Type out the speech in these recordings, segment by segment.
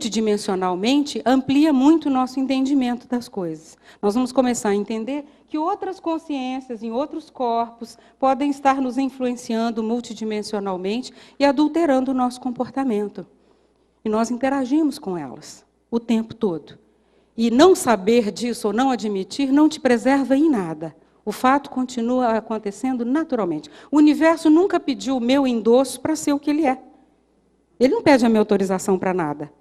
multidimensionalmente, amplia muito o nosso entendimento das coisas. Nós vamos começar a entender que outras consciências em outros corpos podem estar nos influenciando multidimensionalmente e adulterando o nosso comportamento. E nós interagimos com elas o tempo todo. E não saber disso ou não admitir não te preserva em nada. O fato continua acontecendo naturalmente. O universo nunca pediu o meu endosso para ser o que ele é. Ele não pede a minha autorização para nada.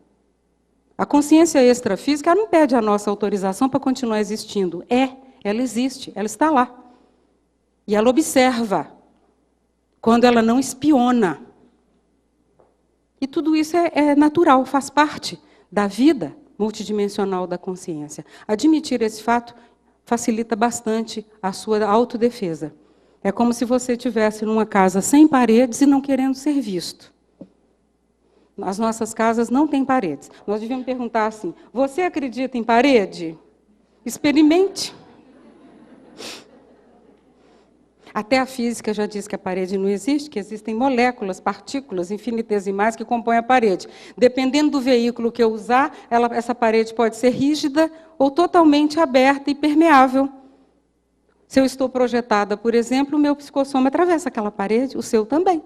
A consciência extrafísica não pede a nossa autorização para continuar existindo. Ela existe, ela está lá. E ela observa, quando ela não espiona. E tudo isso é natural, faz parte da vida multidimensional da consciência. Admitir esse fato facilita bastante a sua autodefesa. É como se você estivesse numa casa sem paredes e não querendo ser visto. As nossas casas não têm paredes. Nós devíamos perguntar assim, você acredita em parede? Experimente. Até a física já diz que a parede não existe, que existem moléculas, partículas infinitesimais que compõem a parede. Dependendo do veículo que eu usar, essa parede pode ser rígida ou totalmente aberta e permeável. Se eu estou projetada, por exemplo, o meu psicossoma atravessa aquela parede, o seu também,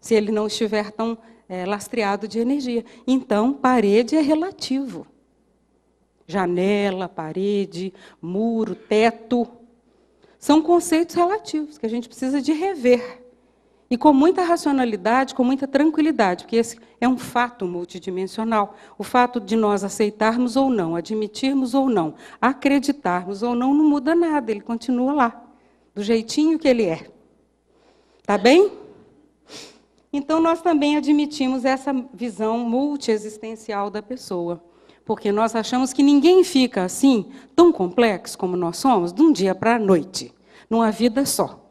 se ele não estiver tão lastreado de energia. Então, parede é relativo. Janela, parede, muro, teto, são conceitos relativos que a gente precisa de rever. E com muita racionalidade, com muita tranquilidade, porque esse é um fato multidimensional. O fato de nós aceitarmos ou não, admitirmos ou não, acreditarmos ou não, não muda nada, ele continua lá, do jeitinho que ele é. Tá bem? Então, nós também admitimos essa visão multiexistencial da pessoa, porque nós achamos que ninguém fica assim, tão complexo como nós somos, de um dia para a noite, numa vida só.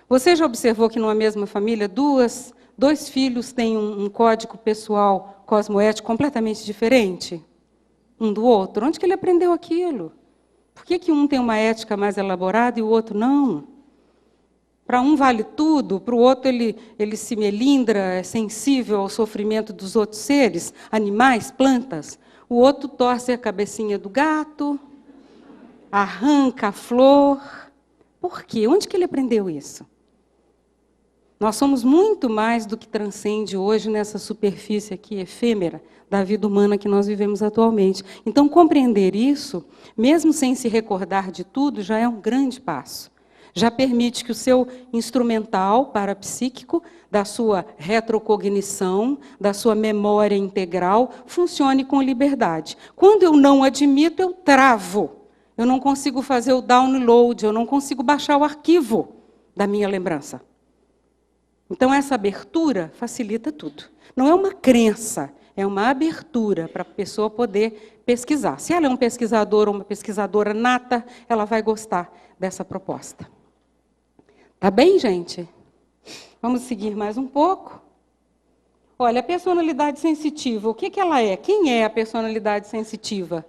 Você já observou que numa mesma família, dois filhos têm um código pessoal cosmoético completamente diferente um do outro? Onde que ele aprendeu aquilo? Por que um tem uma ética mais elaborada e o outro não? Para um vale tudo, para o outro ele se melindra, é sensível ao sofrimento dos outros seres, animais, plantas. O outro torce a cabecinha do gato, arranca a flor. Por quê? Onde que ele aprendeu isso? Nós somos muito mais do que transcende hoje nessa superfície aqui efêmera da vida humana que nós vivemos atualmente. Então, compreender isso, mesmo sem se recordar de tudo, já é um grande passo. Já permite que o seu instrumental parapsíquico, da sua retrocognição, da sua memória integral, funcione com liberdade. Quando eu não admito, eu travo. Eu não consigo fazer o download, eu não consigo baixar o arquivo da minha lembrança. Então, essa abertura facilita tudo. Não é uma crença, é uma abertura para a pessoa poder pesquisar. Se ela é um pesquisador ou uma pesquisadora nata, ela vai gostar dessa proposta. Tá bem, gente? Vamos seguir mais um pouco. Olha, a personalidade sensitiva, o que ela é? Quem é a personalidade sensitiva?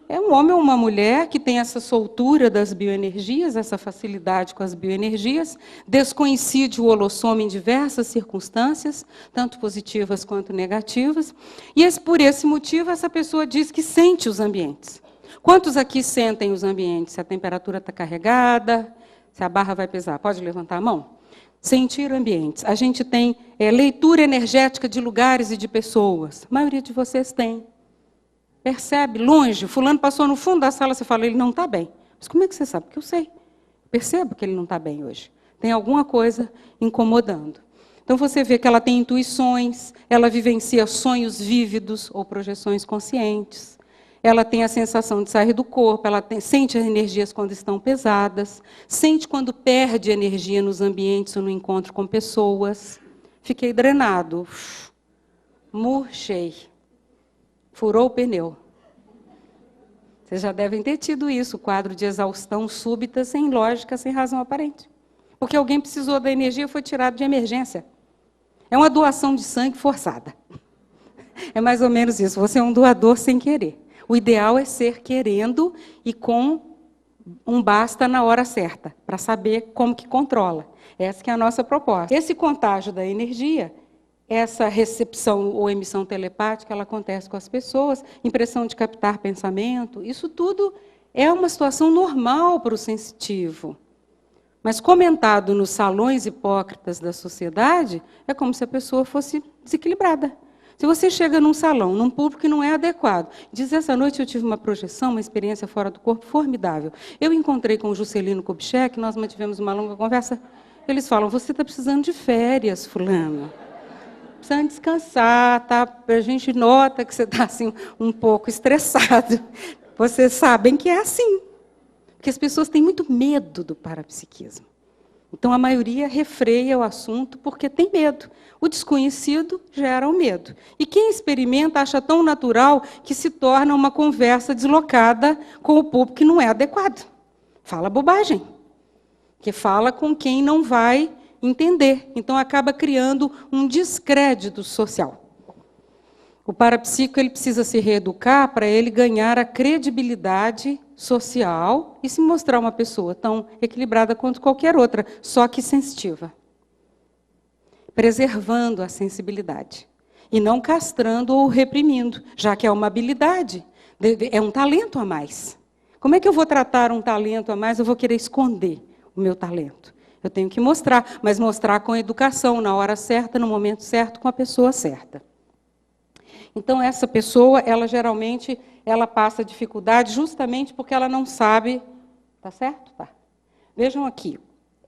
É um homem ou uma mulher que tem essa soltura das bioenergias, essa facilidade com as bioenergias, descoincide o holossoma em diversas circunstâncias, tanto positivas quanto negativas, e por esse motivo essa pessoa diz que sente os ambientes. Quantos aqui sentem os ambientes? Se a temperatura está carregada, se a barra vai pesar? Pode levantar a mão? Sentir ambientes. A gente tem leitura energética de lugares e de pessoas. A maioria de vocês tem. Percebe, longe, fulano passou no fundo da sala, você fala, ele não está bem. Mas como é que você sabe? Porque eu sei. Percebo que ele não está bem hoje. Tem alguma coisa incomodando. Então, você vê que ela tem intuições, ela vivencia sonhos vívidos ou projeções conscientes. Ela tem a sensação de sair do corpo, sente as energias quando estão pesadas, sente quando perde energia nos ambientes ou no encontro com pessoas. Fiquei drenado, murchei. Furou o pneu. Vocês já devem ter tido isso, quadro de exaustão súbita, sem lógica, sem razão aparente. Porque alguém precisou da energia e foi tirado de emergência. É uma doação de sangue forçada. É mais ou menos isso, você é um doador sem querer. O ideal é ser querendo e com um basta na hora certa, para saber como que controla. Essa que é a nossa proposta. Esse contágio da energia essa recepção ou emissão telepática, ela acontece com as pessoas, impressão de captar pensamento, isso tudo é uma situação normal para o sensitivo. Mas comentado nos salões hipócritas da sociedade, é como se a pessoa fosse desequilibrada. Se você chega num salão, num público que não é adequado, diz, essa noite eu tive uma projeção, uma experiência fora do corpo formidável. Eu encontrei com o Juscelino Kubitschek, nós mantivemos uma longa conversa. Eles falam, você está precisando de férias, fulano. Precisando descansar, tá? A gente nota que você está assim, um pouco estressado. Vocês sabem que é assim. Porque as pessoas têm muito medo do parapsiquismo. Então, a maioria refreia o assunto porque tem medo. O desconhecido gera o medo. E quem experimenta acha tão natural que se torna uma conversa deslocada com o público que não é adequado. Fala bobagem. Que fala com quem não vai entender. Então, acaba criando um descrédito social. O parapsíquico ele precisa se reeducar para ele ganhar a credibilidade social e se mostrar uma pessoa tão equilibrada quanto qualquer outra, só que sensitiva. Preservando a sensibilidade. E não castrando ou reprimindo, já que é uma habilidade, é um talento a mais. Como é que eu vou tratar um talento a mais? Eu vou querer esconder o meu talento. Eu tenho que mostrar, mas mostrar com educação, na hora certa, no momento certo, com a pessoa certa. Então, essa pessoa, ela geralmente, ela passa dificuldade justamente porque ela não sabe... Tá certo? Tá. Vejam aqui.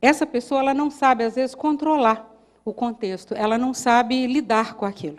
Essa pessoa, ela não sabe, às vezes, controlar o contexto. Ela não sabe lidar com aquilo.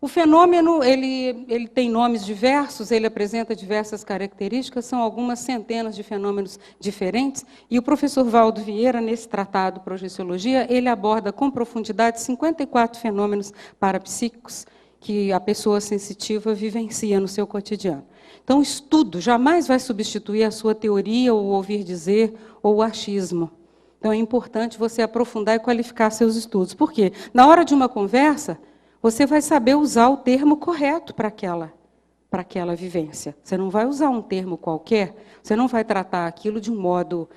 O fenômeno, ele tem nomes diversos, ele apresenta diversas características, são algumas centenas de fenômenos diferentes, e o professor Valdo Vieira, nesse tratado Projeciologia, ele aborda com profundidade 54 fenômenos parapsíquicos, que a pessoa sensitiva vivencia no seu cotidiano. Então, o estudo jamais vai substituir a sua teoria, ou ouvir dizer, ou o achismo. Então, é importante você aprofundar e qualificar seus estudos. Por quê? Na hora de uma conversa, você vai saber usar o termo correto para aquela vivência. Você não vai usar um termo qualquer, você não vai tratar aquilo de um modo,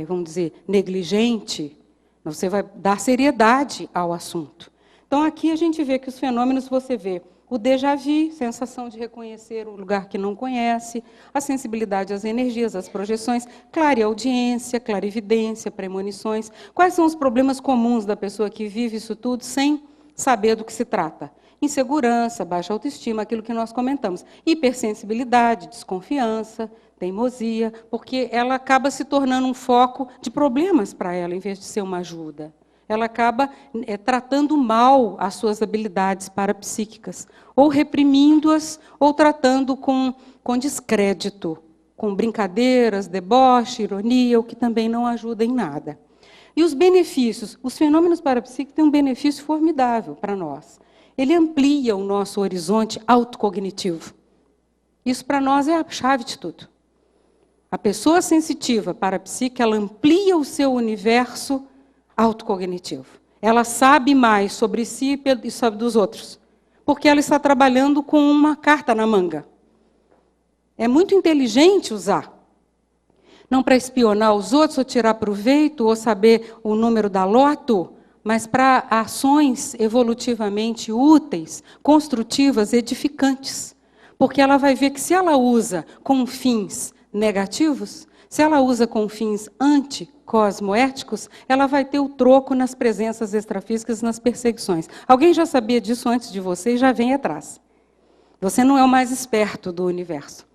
vamos dizer, negligente, você vai dar seriedade ao assunto. Então, aqui a gente vê que os fenômenos, você vê o déjà vu, sensação de reconhecer um lugar que não conhece, a sensibilidade às energias, às projeções, clareaudiência, clarividência, premonições. Quais são os problemas comuns da pessoa que vive isso tudo sem saber do que se trata? Insegurança, baixa autoestima, aquilo que nós comentamos. Hipersensibilidade, desconfiança, teimosia, porque ela acaba se tornando um foco de problemas para ela, em vez de ser uma ajuda. Ela acaba tratando mal as suas habilidades parapsíquicas, ou reprimindo-as, ou tratando com descrédito, com brincadeiras, deboche, ironia, o que também não ajuda em nada. E os benefícios? Os fenômenos parapsíquicos têm um benefício formidável para nós. Ele amplia o nosso horizonte autocognitivo. Isso, para nós, é a chave de tudo. A pessoa sensitiva parapsíquica, ela amplia o seu universo autocognitivo. Ela sabe mais sobre si e sobre dos outros, porque ela está trabalhando com uma carta na manga. É muito inteligente usar. Não para espionar os outros, ou tirar proveito, ou saber o número da loto, mas para ações evolutivamente úteis, construtivas, edificantes. Porque ela vai ver que se ela usa com fins negativos, se ela usa com fins anticosmoéticos, ela vai ter o troco nas presenças extrafísicas, nas perseguições. Alguém já sabia disso antes de você e já vem atrás. Você não é o mais esperto do universo.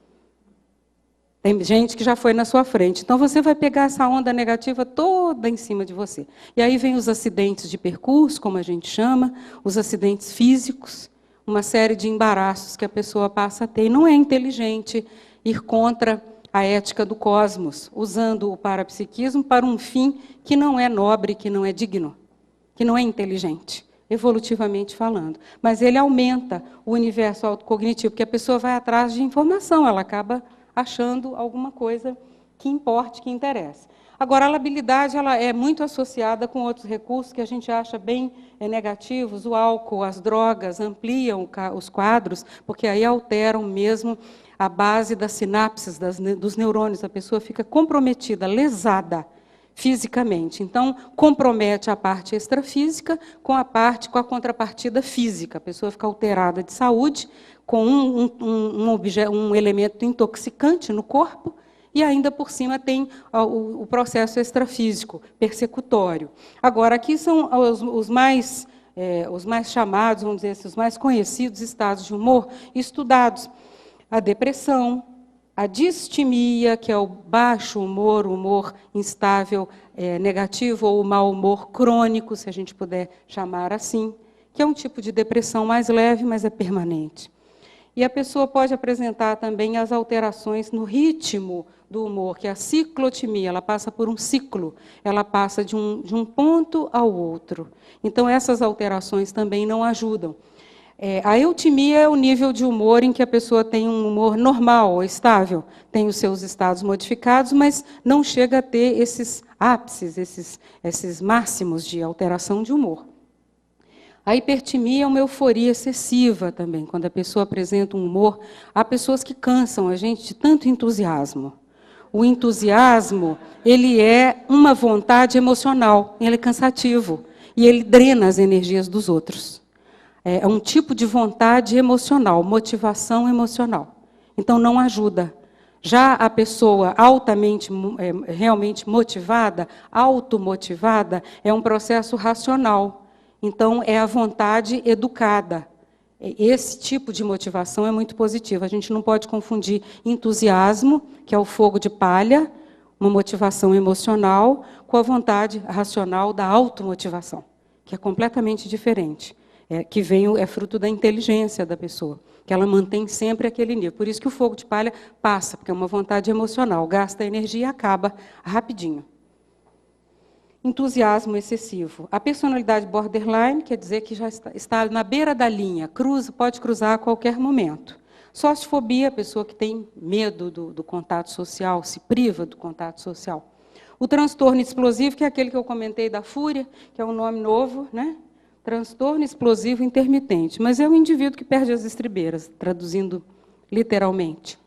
Tem gente que já foi na sua frente. Então, você vai pegar essa onda negativa toda em cima de você. E aí vem os acidentes de percurso, como a gente chama, os acidentes físicos, uma série de embaraços que a pessoa passa a ter. E não é inteligente ir contra a ética do cosmos, usando o parapsiquismo para um fim que não é nobre, que não é digno, que não é inteligente, evolutivamente falando. Mas ele aumenta o universo autocognitivo, porque a pessoa vai atrás de informação, ela acaba achando alguma coisa que importe, que interesse. Agora, a labilidade ela é muito associada com outros recursos que a gente acha bem negativos. O álcool, as drogas ampliam os quadros, porque aí alteram mesmo a base das sinapses, dos neurônios. A pessoa fica comprometida, lesada, fisicamente. Então, compromete a parte extrafísica com a contrapartida física. A pessoa fica alterada de saúde, com um elemento intoxicante no corpo, e ainda por cima tem o processo extrafísico, persecutório. Agora, aqui são os mais chamados, vamos dizer assim, os mais conhecidos estados de humor estudados. A depressão, a distimia, que é o baixo humor, o humor instável, negativo, ou o mau humor crônico, se a gente puder chamar assim, que é um tipo de depressão mais leve, mas é permanente. E a pessoa pode apresentar também as alterações no ritmo do humor, que é a ciclotimia, ela passa por um ciclo, ela passa de um ponto ao outro. Então, essas alterações também não ajudam. A eutimia é o nível de humor em que a pessoa tem um humor normal, ou estável, tem os seus estados modificados, mas não chega a ter esses ápices, esses máximos de alteração de humor. A hipertimia é uma euforia excessiva também, quando a pessoa apresenta um humor. Há pessoas que cansam a gente de tanto entusiasmo. O entusiasmo, ele é uma vontade emocional, ele é cansativo, e ele drena as energias dos outros. É um tipo de vontade emocional, motivação emocional. Então, não ajuda. Já a pessoa altamente, realmente motivada, automotivada, é um processo racional. Então, é a vontade educada. Esse tipo de motivação é muito positiva. A gente não pode confundir entusiasmo, que é o fogo de palha, uma motivação emocional, com a vontade racional da automotivação, que é completamente diferente. Que é fruto da inteligência da pessoa, que ela mantém sempre aquele nível. Por isso que o fogo de palha passa, porque é uma vontade emocional, gasta energia e acaba rapidinho. Entusiasmo excessivo. A personalidade borderline quer dizer que já está na beira da linha, pode cruzar a qualquer momento. Sociofobia, a pessoa que tem medo do contato social, se priva do contato social. O transtorno explosivo, que é aquele que eu comentei da fúria, que é um nome novo, né? Transtorno explosivo intermitente, mas é o indivíduo que perde as estribeiras, traduzindo literalmente.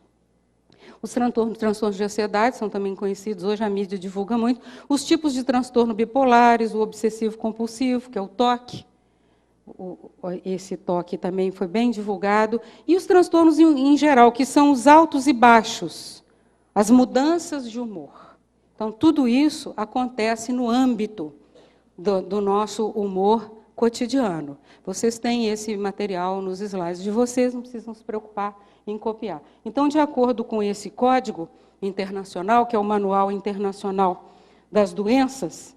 Os transtornos de ansiedade são também conhecidos, hoje a mídia divulga muito. Os tipos de transtorno bipolares, o obsessivo-compulsivo, que é o TOC. Esse TOC também foi bem divulgado. E os transtornos em geral, que são os altos e baixos, as mudanças de humor. Então, tudo isso acontece no âmbito do nosso humor cotidiano. Vocês têm esse material nos slides de vocês, não precisam se preocupar em copiar. Então, de acordo com esse código internacional, que é o Manual Internacional das Doenças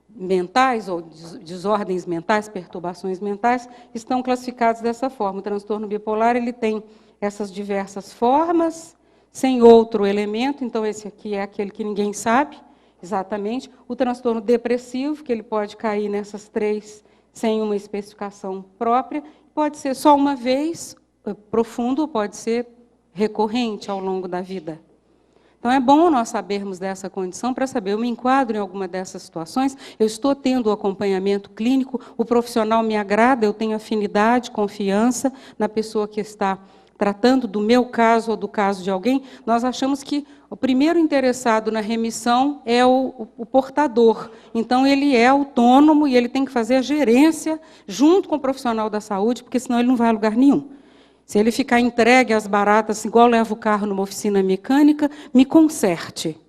Mentais, ou desordens mentais, perturbações mentais, estão classificados dessa forma. O transtorno bipolar ele tem essas diversas formas, sem outro elemento, então esse aqui é aquele que ninguém sabe exatamente. O transtorno depressivo, que ele pode cair nessas três sem uma especificação própria, pode ser só uma vez, profundo, pode ser recorrente ao longo da vida. Então, é bom nós sabermos dessa condição para saber, eu me enquadro em alguma dessas situações, eu estou tendo o acompanhamento clínico, o profissional me agrada, eu tenho afinidade, confiança na pessoa que está tratando do meu caso ou do caso de alguém. Nós achamos que o primeiro interessado na remissão é o portador. Então, ele é autônomo e ele tem que fazer a gerência junto com o profissional da saúde, porque senão ele não vai a lugar nenhum. Se ele ficar entregue às baratas, igual leva o carro numa oficina mecânica, me conserte.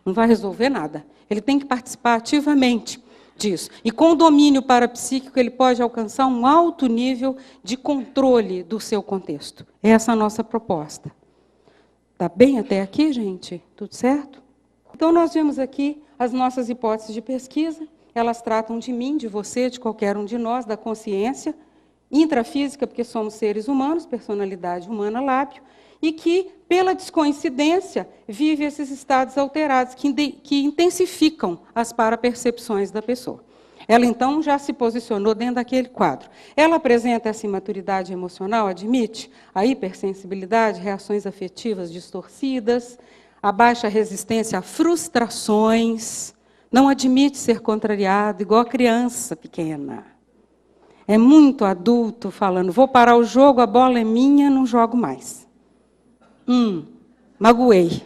Não vai resolver nada. Ele tem que participar ativamente disso. E com o domínio parapsíquico, ele pode alcançar um alto nível de controle do seu contexto. Essa é a nossa proposta. Está bem até aqui, gente? Tudo certo? Então, nós vimos aqui as nossas hipóteses de pesquisa. Elas tratam de mim, de você, de qualquer um de nós, da consciência intrafísica, porque somos seres humanos, personalidade humana, lábio, e que, pela descoincidência, vive esses estados alterados, que intensificam as parapercepções da pessoa. Ela, então, já se posicionou dentro daquele quadro. Ela apresenta essa imaturidade emocional, admite a hipersensibilidade, reações afetivas distorcidas, a baixa resistência a frustrações, não admite ser contrariado, igual a criança pequena. É muito adulto falando, vou parar o jogo, a bola é minha, não jogo mais. Magoei.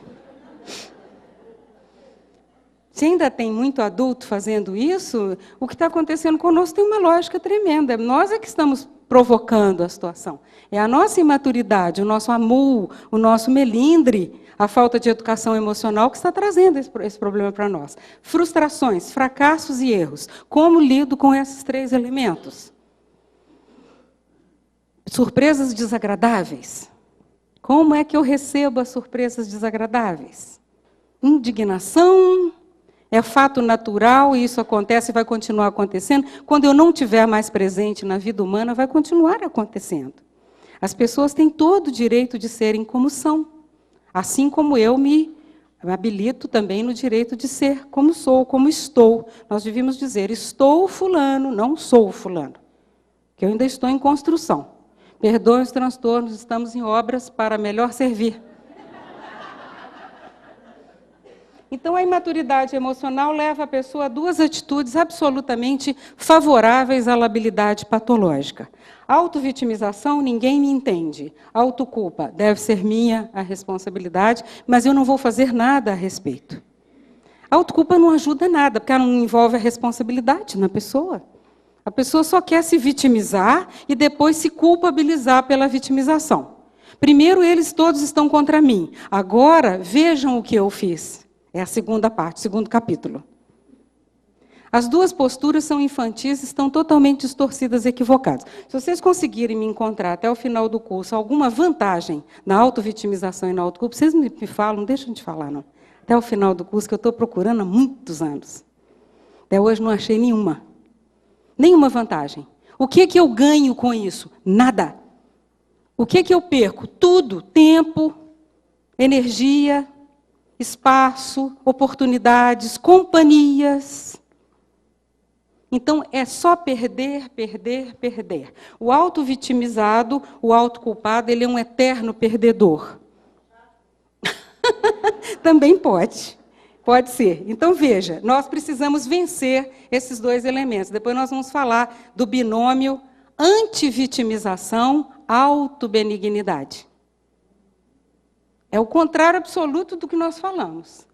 Se ainda tem muito adulto fazendo isso, o que está acontecendo conosco tem uma lógica tremenda. Nós é que estamos provocando a situação. É a nossa imaturidade, o nosso amor, o nosso melindre, a falta de educação emocional que está trazendo esse problema para nós. Frustrações, fracassos e erros. Como lido com esses 3 elementos? Surpresas desagradáveis. Como é que eu recebo as surpresas desagradáveis? Indignação. É fato natural e isso acontece e vai continuar acontecendo. Quando eu não estiver mais presente na vida humana, vai continuar acontecendo. As pessoas têm todo o direito de serem como são. Assim como eu me habilito também no direito de ser como sou, como estou. Nós devíamos dizer, estou fulano, não sou fulano. Que eu ainda estou em construção. Perdoem os transtornos, estamos em obras para melhor servir. Então, a imaturidade emocional leva a pessoa a 2 atitudes absolutamente favoráveis à labilidade patológica. Autovitimização, ninguém me entende. Autoculpa, deve ser minha a responsabilidade, mas eu não vou fazer nada a respeito. Autoculpa não ajuda nada, porque ela não envolve a responsabilidade na pessoa. A pessoa só quer se vitimizar e depois se culpabilizar pela vitimização. Primeiro, eles todos estão contra mim. Agora, vejam o que eu fiz. É a segunda parte, segundo capítulo. As 2 posturas são infantis, estão totalmente distorcidas e equivocadas. Se vocês conseguirem me encontrar até o final do curso alguma vantagem na autovitimização e na autoculpa, vocês me falam, não deixam de falar, não. Até o final do curso, que eu estou procurando há muitos anos. Até hoje não achei nenhuma. Nenhuma vantagem. O que eu ganho com isso? Nada. O que eu perco? Tudo. Tempo, energia, espaço, oportunidades, companhias. Então, é só perder, perder, perder. O auto-vitimizado, o autoculpado, ele é um eterno perdedor. Também pode. Pode ser. Então, veja, nós precisamos vencer esses 2 elementos. Depois nós vamos falar do binômio antivitimização, autobenignidade. É o contrário absoluto do que nós falamos.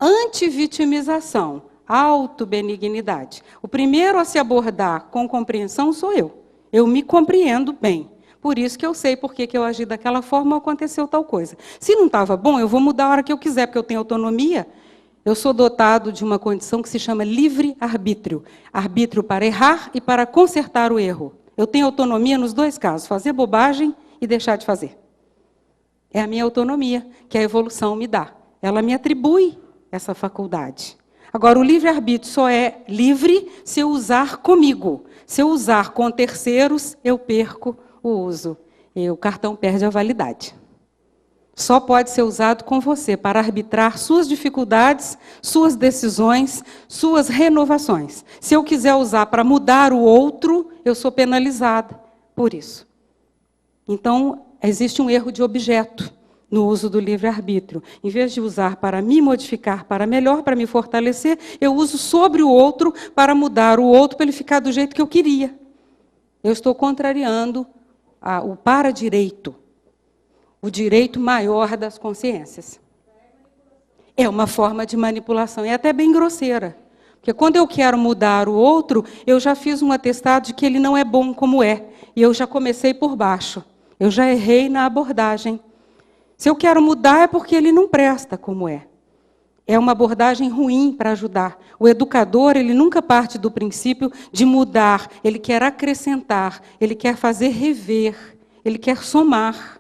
Antivitimização, autobenignidade. O primeiro a se abordar com compreensão sou eu. Eu me compreendo bem. Por isso que eu sei por que eu agi daquela forma ou aconteceu tal coisa. Se não estava bom, eu vou mudar a hora que eu quiser, porque eu tenho autonomia. Eu sou dotado de uma condição que se chama livre-arbítrio. Arbítrio para errar e para consertar o erro. Eu tenho autonomia nos 2 casos, fazer bobagem e deixar de fazer. É a minha autonomia que a evolução me dá. Ela me atribui essa faculdade. Agora, o livre-arbítrio só é livre se eu usar comigo. Se eu usar com terceiros, eu perco o uso. E o cartão perde a validade. Só pode ser usado com você para arbitrar suas dificuldades, suas decisões, suas renovações. Se eu quiser usar para mudar o outro, eu sou penalizada por isso. Então, existe um erro de objeto no uso do livre-arbítrio. Em vez de usar para me modificar para melhor, para me fortalecer, eu uso sobre o outro para mudar o outro, para ele ficar do jeito que eu queria. Eu estou contrariando o para-direito. O direito maior das consciências. É uma forma de manipulação, e até bem grosseira. Porque quando eu quero mudar o outro, eu já fiz um atestado de que ele não é bom como é. E eu já comecei por baixo. Eu já errei na abordagem. Se eu quero mudar, é porque ele não presta como é. É uma abordagem ruim para ajudar. O educador, ele nunca parte do princípio de mudar. Ele quer acrescentar, ele quer fazer rever, ele quer somar.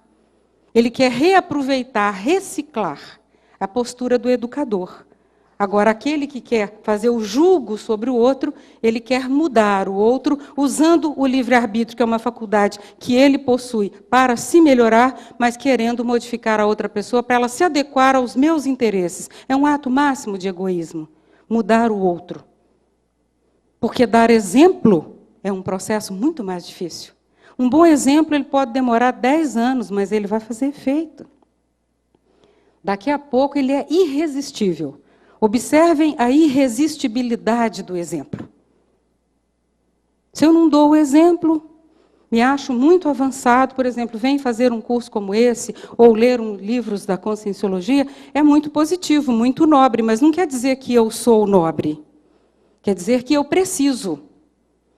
Ele quer reaproveitar, reciclar a postura do educador. Agora, aquele que quer fazer o julgo sobre o outro, ele quer mudar o outro, usando o livre-arbítrio, que é uma faculdade que ele possui para se melhorar, mas querendo modificar a outra pessoa para ela se adequar aos meus interesses. É um ato máximo de egoísmo, mudar o outro. Porque dar exemplo é um processo muito mais difícil. Um bom exemplo ele pode demorar 10 anos, mas ele vai fazer efeito. Daqui a pouco ele é irresistível. Observem a irresistibilidade do exemplo. Se eu não dou o exemplo, me acho muito avançado, por exemplo, vem fazer um curso como esse, ou ler livros da Conscienciologia, é muito positivo, muito nobre, mas não quer dizer que eu sou nobre. Quer dizer que eu preciso.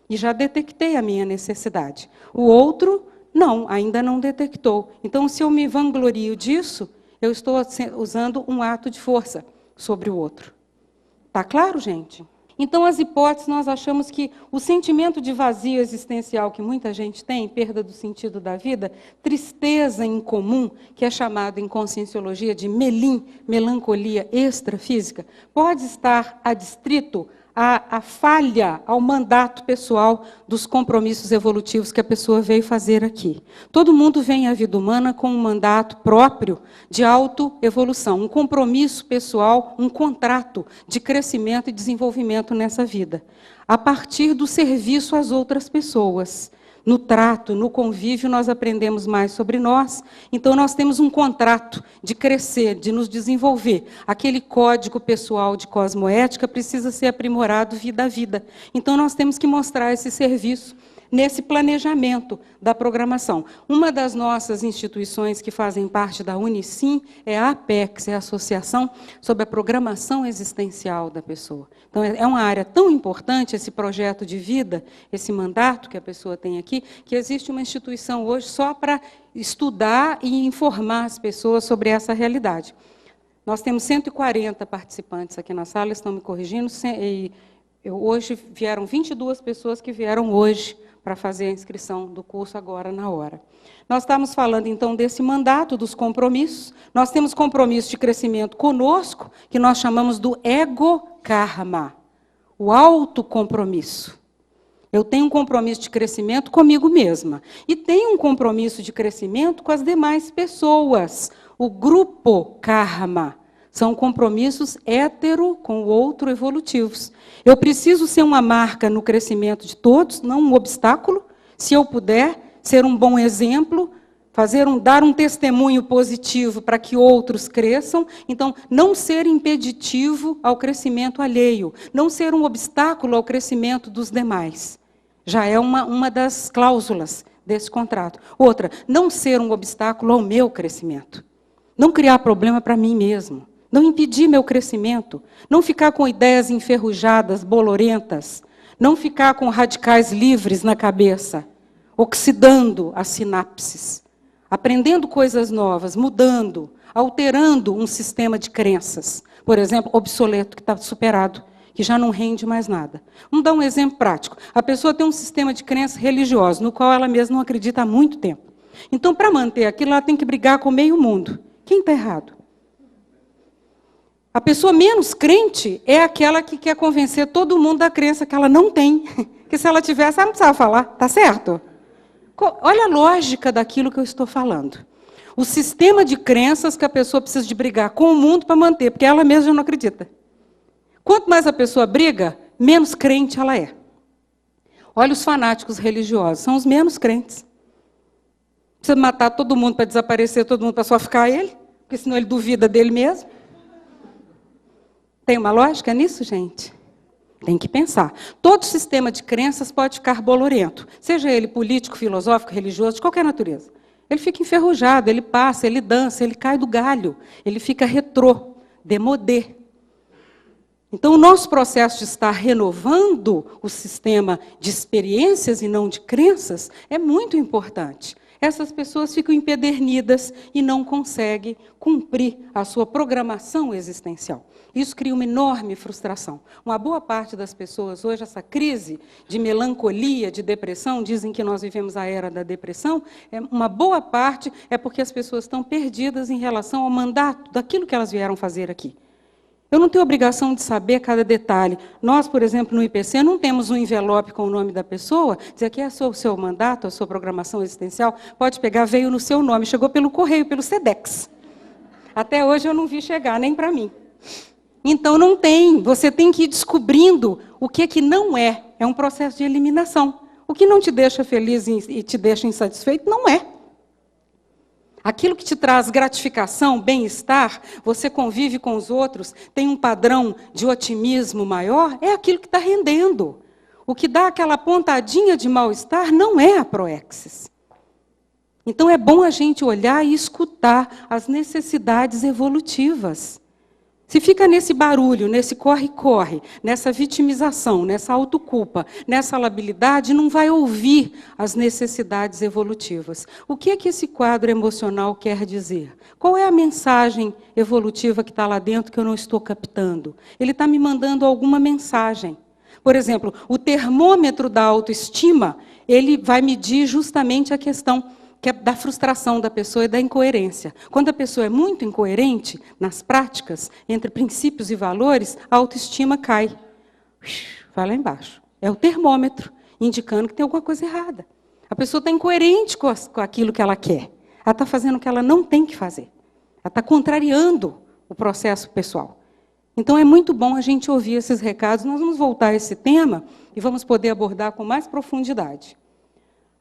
E já detectei a minha necessidade. O outro, não, ainda não detectou. Então, se eu me vanglorio disso, eu estou usando um ato de força sobre o outro. Está claro, gente? Então, as hipóteses, nós achamos que o sentimento de vazio existencial que muita gente tem, perda do sentido da vida, tristeza incomum, que é chamado em conscienciologia de melancolia extrafísica, pode estar adstrito à falha, ao mandato pessoal dos compromissos evolutivos que a pessoa veio fazer aqui. Todo mundo vem à vida humana com um mandato próprio de autoevolução, um compromisso pessoal, um contrato de crescimento e desenvolvimento nessa vida, a partir do serviço às outras pessoas. No trato, no convívio, nós aprendemos mais sobre nós. Então, nós temos um contrato de crescer, de nos desenvolver. Aquele código pessoal de cosmoética precisa ser aprimorado vida a vida. Então, nós temos que mostrar esse serviço nesse planejamento da programação. Uma das nossas instituições que fazem parte da Unicim é a APEX, é a Associação sobre a Programação Existencial da Pessoa. Então, é uma área tão importante, esse projeto de vida, esse mandato que a pessoa tem aqui, que existe uma instituição hoje só para estudar e informar as pessoas sobre essa realidade. Nós temos 140 participantes aqui na sala, estão me corrigindo, e hoje vieram 22 pessoas que vieram hoje para fazer a inscrição do curso agora na hora. Nós estamos falando, então, desse mandato, dos compromissos. Nós temos compromisso de crescimento conosco, que nós chamamos do ego-karma, o autocompromisso. Eu tenho um compromisso de crescimento comigo mesma. E tenho um compromisso de crescimento com as demais pessoas, o grupo-karma. São compromissos hétero com o outro evolutivos. Eu preciso ser uma marca no crescimento de todos, não um obstáculo. Se eu puder ser um bom exemplo, dar um testemunho positivo para que outros cresçam. Então, não ser impeditivo ao crescimento alheio, não ser um obstáculo ao crescimento dos demais. Já é uma das cláusulas desse contrato. Outra, não ser um obstáculo ao meu crescimento. Não criar problema para mim mesmo. Não impedir meu crescimento, não ficar com ideias enferrujadas, bolorentas, não ficar com radicais livres na cabeça, oxidando as sinapses, aprendendo coisas novas, mudando, alterando um sistema de crenças, por exemplo, obsoleto, que está superado, que já não rende mais nada. Vamos dar um exemplo prático. A pessoa tem um sistema de crença religioso, no qual ela mesma não acredita há muito tempo. Então, para manter aquilo, ela tem que brigar com meio mundo. Quem está errado? A pessoa menos crente é aquela que quer convencer todo mundo da crença que ela não tem. Que se ela tivesse, ela não precisava falar. Tá certo? Olha a lógica daquilo que eu estou falando. O sistema de crenças que a pessoa precisa de brigar com o mundo para manter, porque ela mesma não acredita. Quanto mais a pessoa briga, menos crente ela é. Olha os fanáticos religiosos, são os menos crentes. Precisa matar todo mundo para desaparecer todo mundo para só ficar ele, porque senão ele duvida dele mesmo. Tem uma lógica nisso, gente? Tem que pensar. Todo sistema de crenças pode ficar bolorento, seja ele político, filosófico, religioso, de qualquer natureza. Ele fica enferrujado, ele passa, ele dança, ele cai do galho, ele fica retrô, demodé. Então, o nosso processo de estar renovando o sistema de experiências e não de crenças é muito importante. Essas pessoas ficam empedernidas e não conseguem cumprir a sua programação existencial. Isso cria uma enorme frustração. Uma boa parte das pessoas hoje, essa crise de melancolia, de depressão, dizem que nós vivemos a era da depressão, uma boa parte é porque as pessoas estão perdidas em relação ao mandato daquilo que elas vieram fazer aqui. Eu não tenho obrigação de saber cada detalhe. Nós, por exemplo, no IPC, não temos um envelope com o nome da pessoa, dizer aqui é o seu mandato, a sua programação existencial, pode pegar, veio no seu nome, chegou pelo correio, pelo SEDEX. Até hoje eu não vi chegar, nem para mim. Então não tem, você tem que ir descobrindo o que não é. É um processo de eliminação. O que não te deixa feliz e te deixa insatisfeito, não é. Aquilo que te traz gratificação, bem-estar, você convive com os outros, tem um padrão de otimismo maior, é aquilo que está rendendo. o que dá aquela pontadinha de mal-estar não é a proexis. Então, é bom a gente olhar e escutar as necessidades evolutivas. Se fica nesse barulho, nesse corre-corre, nessa vitimização, nessa autoculpa, nessa labilidade, não vai ouvir as necessidades evolutivas. O que é que esse quadro emocional quer dizer? Qual é a mensagem evolutiva que está lá dentro que eu não estou captando? Ele está me mandando alguma mensagem. Por exemplo, o termômetro da autoestima, ele vai medir justamente a questão que é da frustração da pessoa e da incoerência. Quando a pessoa é muito incoerente nas práticas, entre princípios e valores, a autoestima cai. Vai lá embaixo. É o termômetro, indicando que tem alguma coisa errada. A pessoa está incoerente com aquilo que ela quer. Ela está fazendo o que ela não tem que fazer. Ela está contrariando o processo pessoal. Então, é muito bom a gente ouvir esses recados. Nós vamos voltar a esse tema e vamos poder abordar com mais profundidade.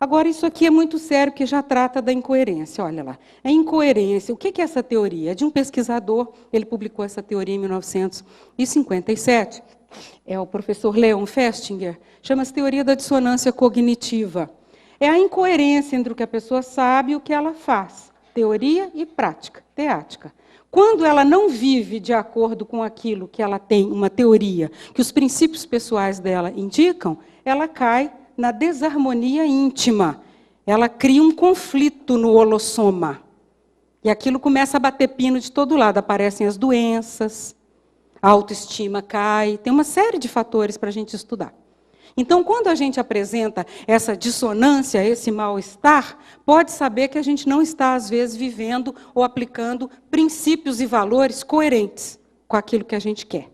Agora, isso aqui é muito sério, porque já trata da incoerência. Olha lá. A incoerência, o que é essa teoria? É de um pesquisador, ele publicou essa teoria em 1957, é o professor Leon Festinger, chama-se teoria da dissonância cognitiva. É a incoerência entre o que a pessoa sabe e o que ela faz. Teoria e prática, teática. Quando ela não vive de acordo com aquilo que ela tem, uma teoria, que os princípios pessoais dela indicam, ela cai na desarmonia íntima. Ela cria um conflito no holossoma. E aquilo começa a bater pino de todo lado. Aparecem as doenças, a autoestima cai. Tem uma série de fatores para a gente estudar. Então, quando a gente apresenta essa dissonância, esse mal-estar, pode saber que a gente não está, às vezes, vivendo ou aplicando princípios e valores coerentes com aquilo que a gente quer.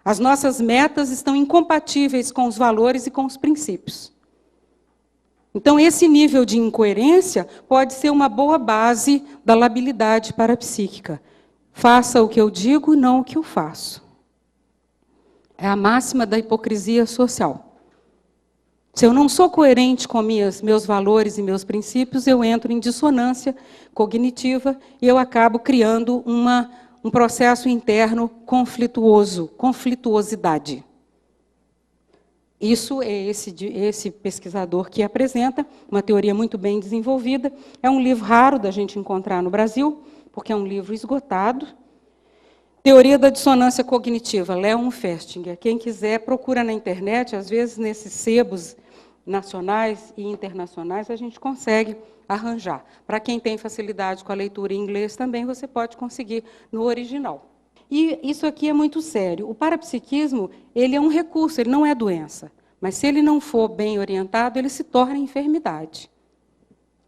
As nossas metas estão incompatíveis com os valores e com os princípios. Então, esse nível de incoerência pode ser uma boa base da labilidade parapsíquica. Faça o que eu digo, não o que eu faço. É a máxima da hipocrisia social. Se eu não sou coerente com meus valores e meus princípios, eu entro em dissonância cognitiva e eu acabo criando um processo interno conflituoso, conflituosidade. Isso é esse pesquisador que apresenta, uma teoria muito bem desenvolvida. É um livro raro da gente encontrar no Brasil, porque é um livro esgotado. Teoria da dissonância cognitiva, Leon Festinger. Quem quiser, procura na internet, às vezes nesses sebos nacionais e internacionais, a gente consegue arranjar. Para quem tem facilidade com a leitura em inglês também, você pode conseguir no original. E isso aqui é muito sério. O parapsiquismo, ele é um recurso, ele não é doença. Mas se ele não for bem orientado, ele se torna enfermidade.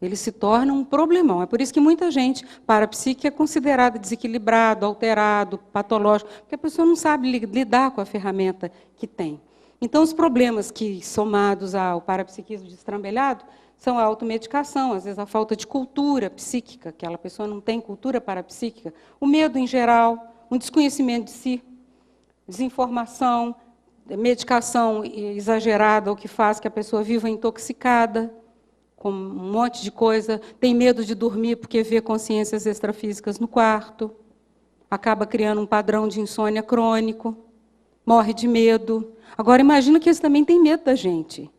Ele se torna um problemão. É por isso que muita gente parapsíquica é considerada desequilibrado, alterado, patológico, porque a pessoa não sabe lidar com a ferramenta que tem. Então, os problemas que, somados ao parapsiquismo destrambelhado, são a automedicação, às vezes a falta de cultura psíquica, aquela pessoa não tem cultura parapsíquica, o medo em geral, um desconhecimento de si, desinformação, medicação exagerada, o que faz que a pessoa viva intoxicada, com um monte de coisa, tem medo de dormir porque vê consciências extrafísicas no quarto, acaba criando um padrão de insônia crônico, morre de medo. Agora, imagina que eles também têm medo da gente.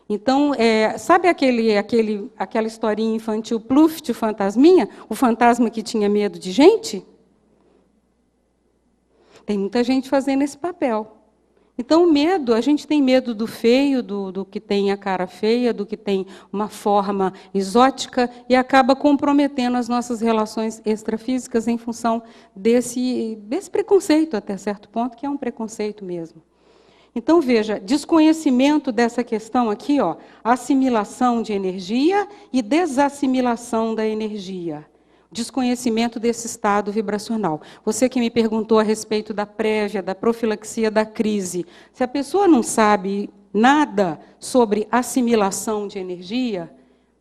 Então, sabe aquela historinha infantil Pluft, o fantasminha? O fantasma que tinha medo de gente? Tem muita gente fazendo esse papel. Então, o medo, a gente tem medo do feio, do que tem a cara feia, do que tem uma forma exótica, e acaba comprometendo as nossas relações extrafísicas em função desse preconceito, até certo ponto, que é um preconceito mesmo. Então, veja, desconhecimento dessa questão aqui, ó, assimilação de energia e desassimilação da energia. Desconhecimento desse estado vibracional. Você que me perguntou a respeito da prévia, da profilaxia da crise. Se a pessoa não sabe nada sobre assimilação de energia,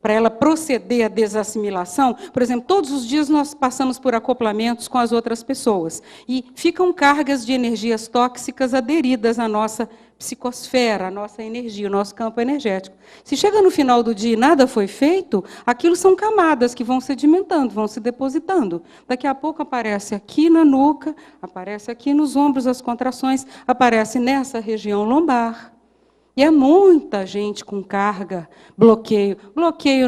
para ela proceder à desassimilação, por exemplo, todos os dias nós passamos por acoplamentos com as outras pessoas, e ficam cargas de energias tóxicas aderidas à nossa psicosfera, à nossa energia, ao nosso campo energético. Se chega no final do dia e nada foi feito, aquilo são camadas que vão sedimentando, vão se depositando. Daqui a pouco aparece aqui na nuca, aparece aqui nos ombros as contrações, aparece nessa região lombar. E é muita gente com carga, bloqueio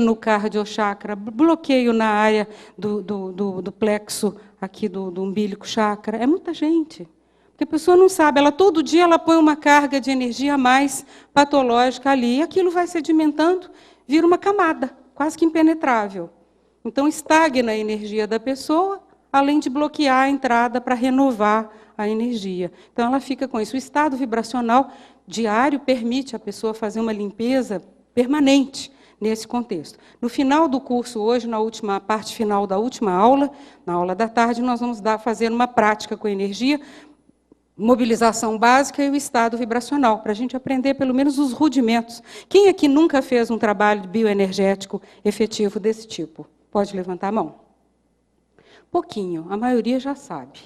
no cardiochakra, bloqueio na área do plexo aqui do umbilico chakra. É muita gente. Porque a pessoa não sabe, ela todo dia ela põe uma carga de energia mais patológica ali, e aquilo vai sedimentando, vira uma camada, quase que impenetrável. Então, estagna a energia da pessoa, além de bloquear a entrada para renovar a energia. Então, ela fica com isso. O estado vibracional diário permite a pessoa fazer uma limpeza permanente nesse contexto. No final do curso, hoje, na última parte final da última aula, na aula da tarde, nós vamos fazer uma prática com energia, mobilização básica e o estado vibracional, para a gente aprender pelo menos os rudimentos. Quem aqui nunca fez um trabalho bioenergético efetivo desse tipo? Pode levantar a mão? Pouquinho, a maioria já sabe.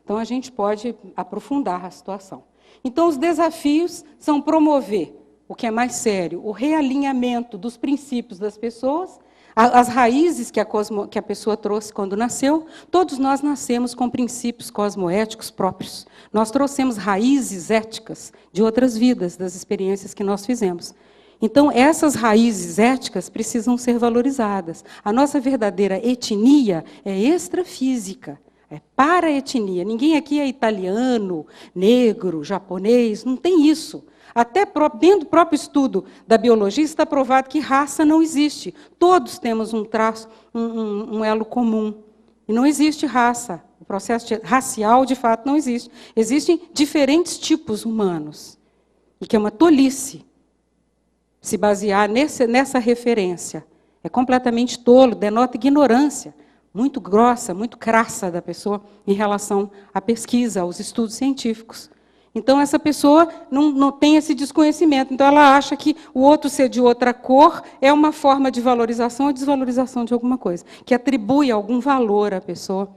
Então, a gente pode aprofundar a situação. Então, os desafios são promover, o que é mais sério, o realinhamento dos princípios das pessoas, as raízes que a pessoa trouxe quando nasceu. Todos nós nascemos com princípios cosmoéticos próprios. Nós trouxemos raízes éticas de outras vidas, das experiências que nós fizemos. Então, essas raízes éticas precisam ser valorizadas. A nossa verdadeira etnia é extrafísica, é para-etnia. Ninguém aqui é italiano, negro, japonês, não tem isso. Até dentro do próprio estudo da biologia está provado que raça não existe. Todos temos um traço, um elo comum. E não existe raça. O processo racial, de fato, não existe. Existem diferentes tipos humanos. E que é uma tolice se basear nessa referência. É completamente tolo, denota ignorância muito grossa, muito crassa da pessoa em relação à pesquisa, aos estudos científicos. Então, essa pessoa não tem esse desconhecimento. Então, ela acha que o outro ser de outra cor é uma forma de valorização ou desvalorização de alguma coisa, que atribui algum valor à pessoa.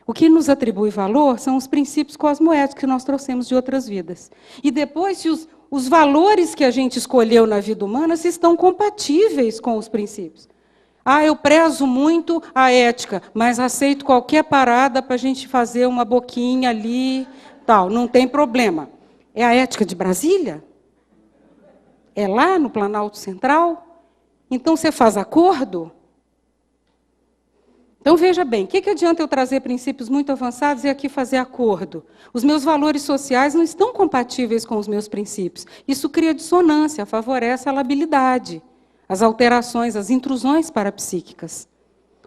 O que nos atribui valor são os princípios cosmoéticos que nós trouxemos de outras vidas. E depois, se os valores que a gente escolheu na vida humana se estão compatíveis com os princípios. Eu prezo muito a ética, mas aceito qualquer parada para a gente fazer uma boquinha ali, tal, não tem problema. É a ética de Brasília? É lá no Planalto Central? Então você faz acordo? Então veja bem, o que adianta eu trazer princípios muito avançados e aqui fazer acordo? Os meus valores sociais não estão compatíveis com os meus princípios. Isso cria dissonância, favorece a labilidade. As alterações, as intrusões parapsíquicas.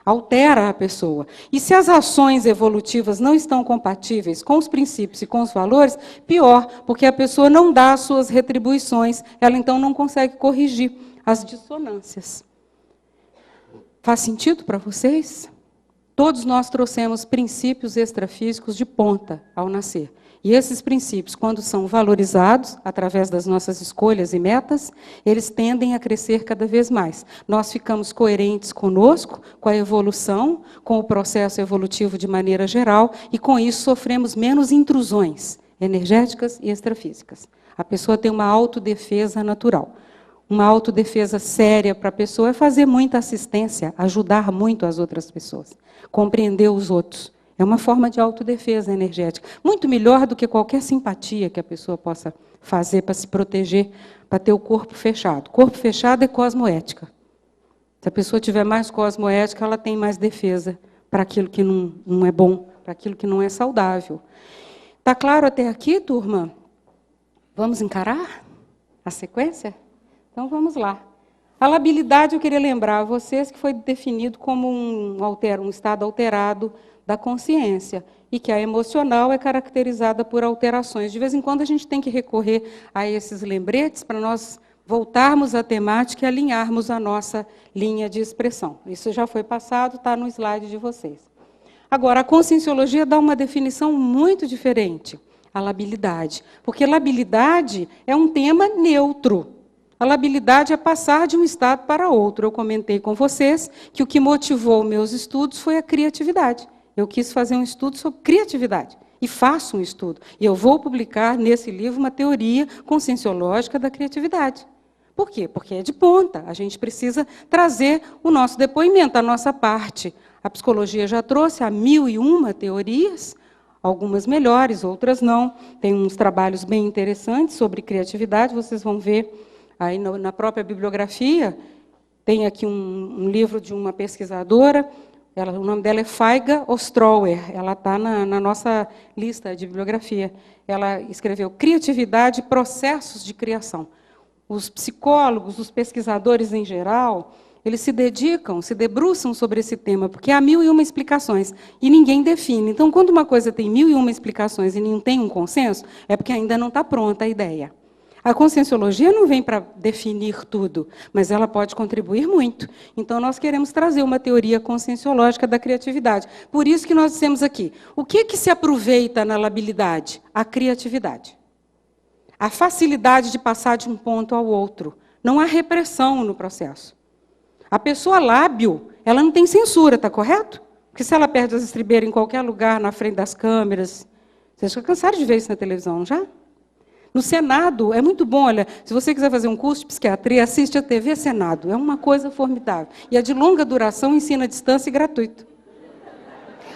Altera a pessoa. E se as ações evolutivas não estão compatíveis com os princípios e com os valores, pior, porque a pessoa não dá as suas retribuições, ela então não consegue corrigir as dissonâncias. Faz sentido para vocês? Todos nós trouxemos princípios extrafísicos de ponta ao nascer. E esses princípios, quando são valorizados, através das nossas escolhas e metas, eles tendem a crescer cada vez mais. Nós ficamos coerentes conosco, com a evolução, com o processo evolutivo de maneira geral, e com isso sofremos menos intrusões energéticas e extrafísicas. A pessoa tem uma autodefesa natural. Uma autodefesa séria para a pessoa é fazer muita assistência, ajudar muito as outras pessoas, compreender os outros. É uma forma de autodefesa energética. Muito melhor do que qualquer simpatia que a pessoa possa fazer para se proteger, para ter o corpo fechado. Corpo fechado é cosmoética. Se a pessoa tiver mais cosmoética, ela tem mais defesa para aquilo que não é bom, para aquilo que não é saudável. Está claro até aqui, turma? Vamos encarar a sequência? Então, vamos lá. A labilidade, eu queria lembrar a vocês que foi definido como um estado alterado da consciência, e que a emocional é caracterizada por alterações. De vez em quando, a gente tem que recorrer a esses lembretes para nós voltarmos à temática e alinharmos a nossa linha de expressão. Isso já foi passado, está no slide de vocês. Agora, a conscienciologia dá uma definição muito diferente, a labilidade, porque labilidade é um tema neutro. A labilidade é passar de um estado para outro. Eu comentei com vocês que o que motivou meus estudos foi a criatividade. Eu quis fazer um estudo sobre criatividade, e faço um estudo. E eu vou publicar nesse livro uma teoria conscienciológica da criatividade. Por quê? Porque é de ponta. A gente precisa trazer o nosso depoimento, a nossa parte. A psicologia já trouxe 1001 teorias, algumas melhores, outras não. Tem uns trabalhos bem interessantes sobre criatividade, vocês vão ver aí na própria bibliografia. Tem aqui um livro de uma pesquisadora, o nome dela é Faiga Ostrower, ela está na nossa lista de bibliografia. Ela escreveu Criatividade e Processos de Criação. Os psicólogos, os pesquisadores em geral, eles se dedicam, se debruçam sobre esse tema, porque há 1001 explicações, e ninguém define. Então, quando uma coisa tem 1001 explicações e não tem um consenso, é porque ainda não está pronta a ideia. A conscienciologia não vem para definir tudo, mas ela pode contribuir muito. Então, nós queremos trazer uma teoria conscienciológica da criatividade. Por isso que nós dissemos aqui, o que se aproveita na labilidade? A criatividade. A facilidade de passar de um ponto ao outro. Não há repressão no processo. A pessoa lábil, ela não tem censura, está correto? Porque se ela perde as estribeiras em qualquer lugar, na frente das câmeras... Vocês já cansaram de ver isso na televisão, não já? No Senado, é muito bom, olha, se você quiser fazer um curso de psiquiatria, assiste a TV Senado, é uma coisa formidável. E é de longa duração, ensina à distância e gratuito.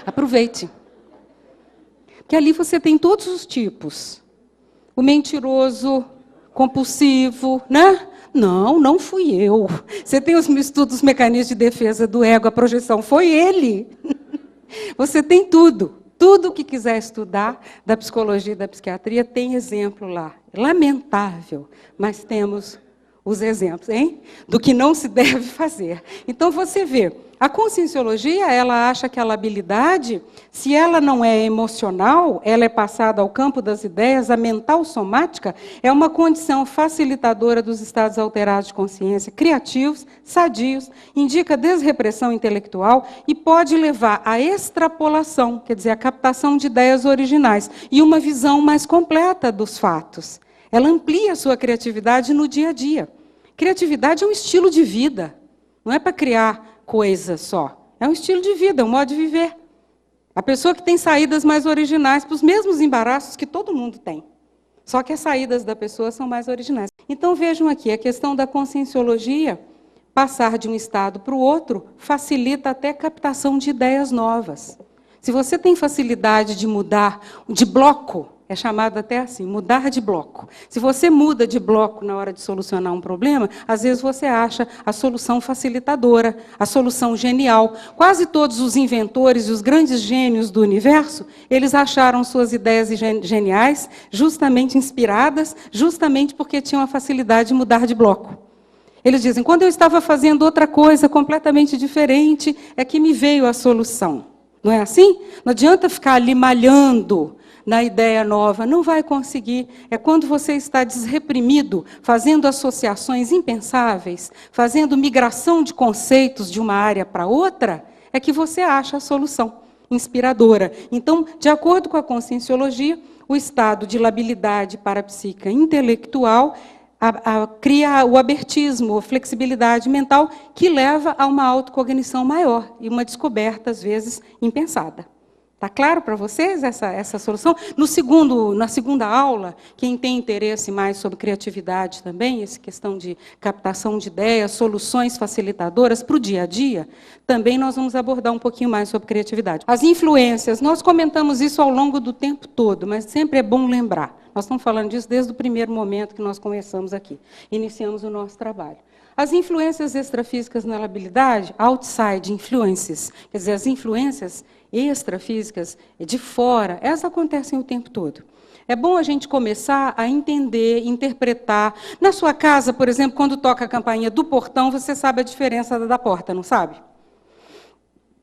Aproveite. Porque ali você tem todos os tipos. O mentiroso, compulsivo, né? Não fui eu. Você tem os estudos, os mecanismos de defesa do ego, a projeção, foi ele. Você tem tudo. Tudo o que quiser estudar da psicologia e da psiquiatria tem exemplo lá. Lamentável, mas temos os exemplos, hein? Do que não se deve fazer. Então, você vê, a conscienciologia, ela acha que a labilidade, se ela não é emocional, ela é passada ao campo das ideias, a mental somática é uma condição facilitadora dos estados alterados de consciência, criativos, sadios, indica desrepressão intelectual e pode levar à extrapolação, quer dizer, a captação de ideias originais e uma visão mais completa dos fatos. Ela amplia a sua criatividade no dia a dia. Criatividade é um estilo de vida, não é para criar coisa só. É um estilo de vida, um modo de viver. A pessoa que tem saídas mais originais para os mesmos embaraços que todo mundo tem. Só que as saídas da pessoa são mais originais. Então, vejam aqui, a questão da conscienciologia, passar de um estado para o outro, facilita até a captação de ideias novas. Se você tem facilidade de mudar de bloco, é chamado até assim, mudar de bloco. Se você muda de bloco na hora de solucionar um problema, às vezes você acha a solução facilitadora, a solução genial. Quase todos os inventores e os grandes gênios do universo, eles acharam suas ideias geniais, justamente inspiradas, justamente porque tinham a facilidade de mudar de bloco. Eles dizem, quando eu estava fazendo outra coisa completamente diferente, é que me veio a solução. Não é assim? Não adianta ficar ali malhando na ideia nova, não vai conseguir. É quando você está desreprimido, fazendo associações impensáveis, fazendo migração de conceitos de uma área para outra, é que você acha a solução inspiradora. Então, de acordo com a conscienciologia, o estado de labilidade parapsíquica intelectual cria o abertismo, a flexibilidade mental, que leva a uma autocognição maior e uma descoberta, às vezes, impensada. Está claro para vocês essa solução? Na segunda aula, quem tem interesse mais sobre criatividade também, essa questão de captação de ideias, soluções facilitadoras para o dia a dia, também nós vamos abordar um pouquinho mais sobre criatividade. As influências, nós comentamos isso ao longo do tempo todo, mas sempre é bom lembrar. Nós estamos falando disso desde o primeiro momento que nós começamos aqui, iniciamos o nosso trabalho. As influências extrafísicas na labilidade, outside influences, quer dizer, as influências extrafísicas de fora, elas acontecem o tempo todo. É bom a gente começar a entender, interpretar. Na sua casa, por exemplo, quando toca a campainha do portão, você sabe a diferença da porta, não sabe?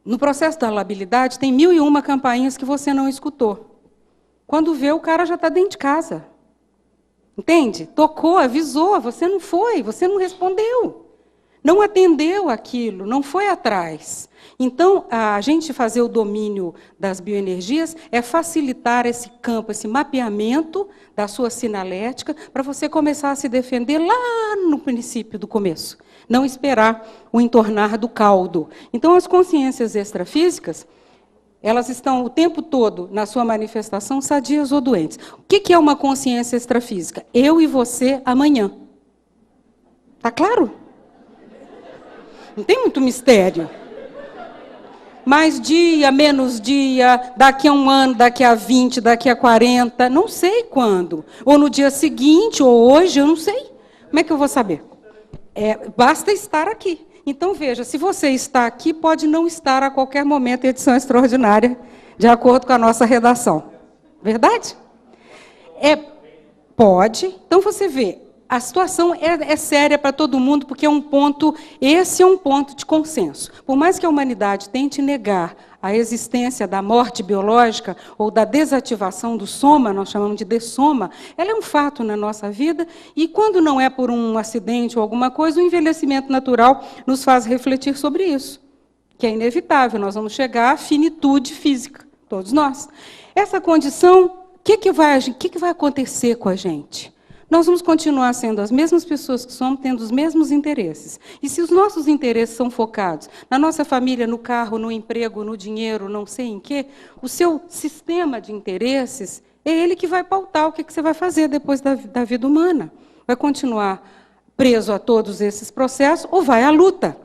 No processo da labilidade, tem 1001 campainhas que você não escutou. Quando vê, o cara já está dentro de casa. Entende? Tocou, avisou, você não foi, você não respondeu. Não atendeu aquilo, não foi atrás. Então, a gente fazer o domínio das bioenergias é facilitar esse campo, esse mapeamento da sua sinalética, para você começar a se defender lá no princípio do começo. Não esperar o entornar do caldo. Então, as consciências extrafísicas, elas estão o tempo todo na sua manifestação, sadias ou doentes. O que é uma consciência extrafísica? Eu e você amanhã. Está claro? Não tem muito mistério. mais dia, menos dia, daqui a 1 ano, daqui a 20, daqui a 40, não sei quando. Ou no dia seguinte, ou hoje, eu não sei. Como é que eu vou saber? Basta estar aqui. Então, veja, se você está aqui, pode não estar a qualquer momento em edição extraordinária, de acordo com a nossa redação. Verdade? Pode. Então, você vê, a situação é séria para todo mundo, porque esse é um ponto de consenso. Por mais que a humanidade tente negar a existência da morte biológica ou da desativação do soma, nós chamamos de dessoma, ela é um fato na nossa vida, e quando não é por um acidente ou alguma coisa, o envelhecimento natural nos faz refletir sobre isso, que é inevitável, nós vamos chegar à finitude física, todos nós. Essa condição, o que vai acontecer com a gente? Nós vamos continuar sendo as mesmas pessoas que somos, tendo os mesmos interesses. E se os nossos interesses são focados na nossa família, no carro, no emprego, no dinheiro, não sei em quê, o seu sistema de interesses é ele que vai pautar o que você vai fazer depois da vida humana. Vai continuar preso a todos esses processos ou vai à luta?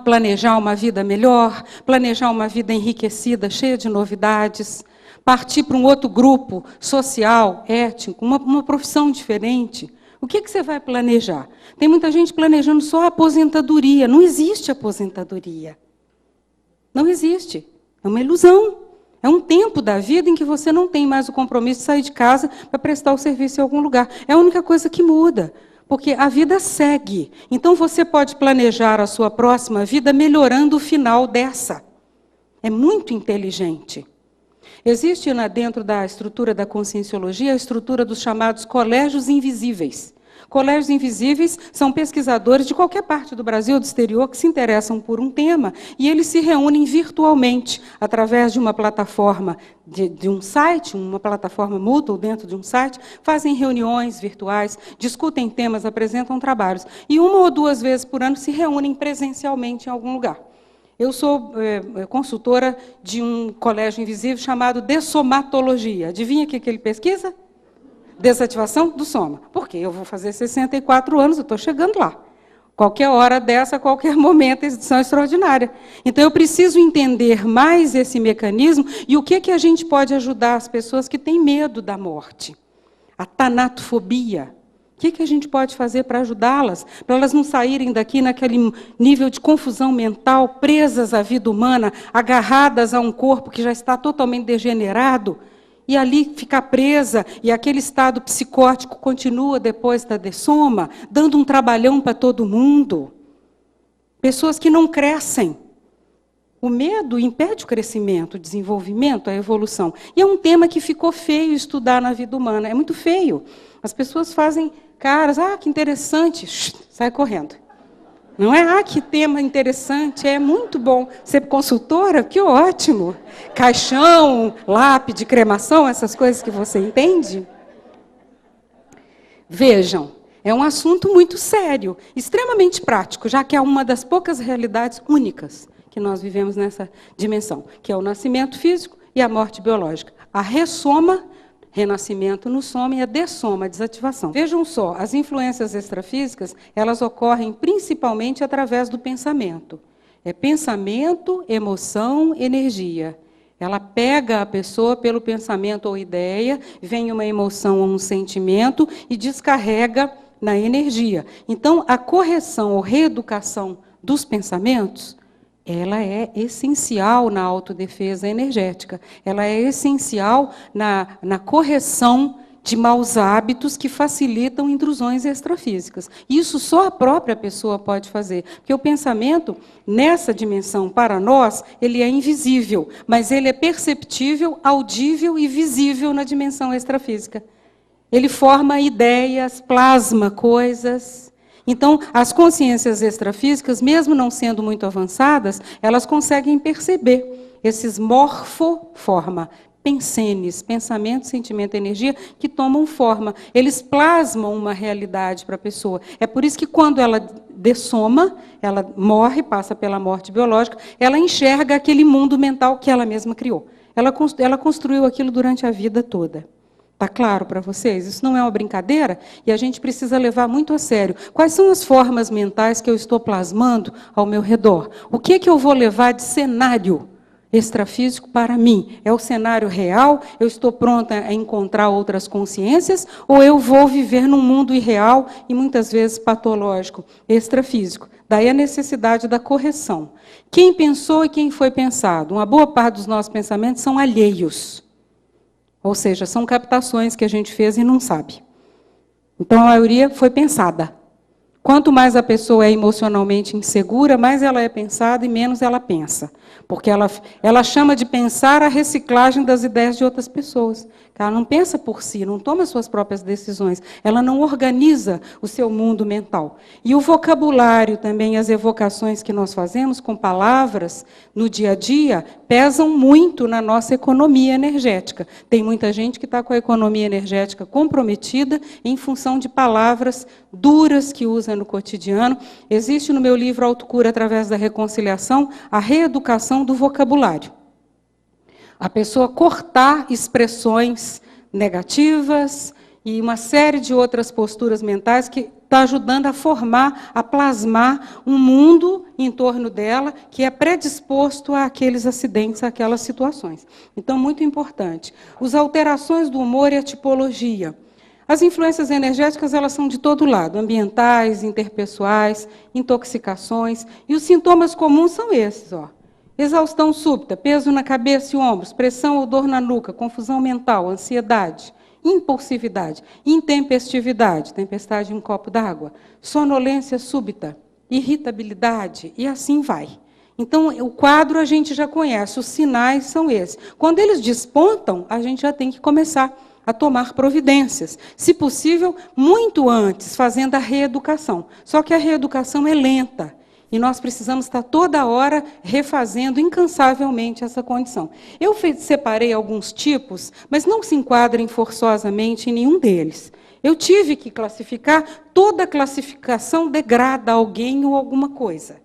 Planejar uma vida melhor, planejar uma vida enriquecida, cheia de novidades, partir para um outro grupo social, étnico, uma profissão diferente. O que você vai planejar? Tem muita gente planejando só a aposentadoria. Não existe aposentadoria. Não existe. É uma ilusão. É um tempo da vida em que você não tem mais o compromisso de sair de casa para prestar o serviço em algum lugar. É a única coisa que muda. Porque a vida segue. Então, você pode planejar a sua próxima vida melhorando o final dessa. É muito inteligente. Existe dentro da estrutura da conscienciologia a estrutura dos chamados colégios invisíveis. Colégios invisíveis são pesquisadores de qualquer parte do Brasil ou do exterior que se interessam por um tema e eles se reúnem virtualmente através de uma plataforma de um site, uma plataforma Moodle dentro de um site, fazem reuniões virtuais, discutem temas, apresentam trabalhos e 1 ou 2 vezes por ano se reúnem presencialmente em algum lugar. Eu sou consultora de um colégio invisível chamado Dessomatologia. Adivinha o que ele pesquisa? Desativação do soma. Por quê? Eu vou fazer 64 anos, eu estou chegando lá. Qualquer hora dessa, qualquer momento, edição extraordinária. Então, eu preciso entender mais esse mecanismo e o que a gente pode ajudar as pessoas que têm medo da morte. A tanatofobia. O que a gente pode fazer para ajudá-las? Para elas não saírem daqui naquele nível de confusão mental, presas à vida humana, agarradas a um corpo que já está totalmente degenerado, e ali ficar presa, e aquele estado psicótico continua depois da dessoma, dando um trabalhão para todo mundo. Pessoas que não crescem. O medo impede o crescimento, o desenvolvimento, a evolução. E é um tema que ficou feio estudar na vida humana. É muito feio. As pessoas fazem caras, que interessante, sai correndo. Não é? Que tema interessante, é muito bom. Ser consultora, que ótimo. Caixão, lápide, cremação, essas coisas que você entende. Vejam, é um assunto muito sério, extremamente prático, já que é uma das poucas realidades únicas que nós vivemos nessa dimensão, que é o nascimento físico e a morte biológica. A ressoma, renascimento no soma, e a dessoma, a desativação. Vejam só, as influências extrafísicas, elas ocorrem principalmente através do pensamento. É pensamento, emoção, energia. Ela pega a pessoa pelo pensamento ou ideia, vem uma emoção ou um sentimento e descarrega na energia. Então, a correção ou reeducação dos pensamentos, ela é essencial na autodefesa energética. Ela é essencial na correção de maus hábitos que facilitam intrusões extrafísicas. Isso só a própria pessoa pode fazer. Porque o pensamento, nessa dimensão, para nós, ele é invisível, mas ele é perceptível, audível e visível na dimensão extrafísica. Ele forma ideias, plasma coisas. Então, as consciências extrafísicas, mesmo não sendo muito avançadas, elas conseguem perceber esses morfoforma, pensenes, pensamento, sentimento, energia, que tomam forma. Eles plasmam uma realidade para a pessoa. É por isso que quando ela dessoma, ela morre, passa pela morte biológica, ela enxerga aquele mundo mental que ela mesma criou. Ela construiu aquilo durante a vida toda. Está claro para vocês? Isso não é uma brincadeira e a gente precisa levar muito a sério. Quais são as formas mentais que eu estou plasmando ao meu redor? O que eu vou levar de cenário extrafísico para mim? É o cenário real? Eu estou pronta a encontrar outras consciências? Ou eu vou viver num mundo irreal e muitas vezes patológico, extrafísico? Daí a necessidade da correção. Quem pensou e quem foi pensado? Uma boa parte dos nossos pensamentos são alheios. Ou seja, são captações que a gente fez e não sabe. Então, a maioria foi pensada. Quanto mais a pessoa é emocionalmente insegura, mais ela é pensada e menos ela pensa. Porque ela chama de pensar a reciclagem das ideias de outras pessoas. Ela não pensa por si, não toma suas próprias decisões. Ela não organiza o seu mundo mental. E o vocabulário também, as evocações que nós fazemos com palavras no dia a dia, pesam muito na nossa economia energética. Tem muita gente que está com a economia energética comprometida em função de palavras duras que usa no cotidiano. Existe no meu livro Autocura através da reconciliação a reeducação do vocabulário. A pessoa cortar expressões negativas e uma série de outras posturas mentais que está ajudando a formar, a plasmar um mundo em torno dela que é predisposto a aqueles acidentes, a aquelas situações. Então, muito importante. As alterações do humor e a tipologia. As influências energéticas, elas são de todo lado, ambientais, interpessoais, intoxicações, e os sintomas comuns são esses, ó. Exaustão súbita, peso na cabeça e ombros, pressão ou dor na nuca, confusão mental, ansiedade, impulsividade, intempestividade, tempestade em um copo d'água, sonolência súbita, irritabilidade, e assim vai. Então, o quadro a gente já conhece, os sinais são esses. Quando eles despontam, a gente já tem que começar a tomar providências. Se possível, muito antes, fazendo a reeducação. Só que a reeducação é lenta. E nós precisamos estar toda hora refazendo incansavelmente essa condição. Eu separei alguns tipos, mas não se enquadrem forçosamente em nenhum deles. Eu tive que classificar, toda classificação degrada alguém ou alguma coisa.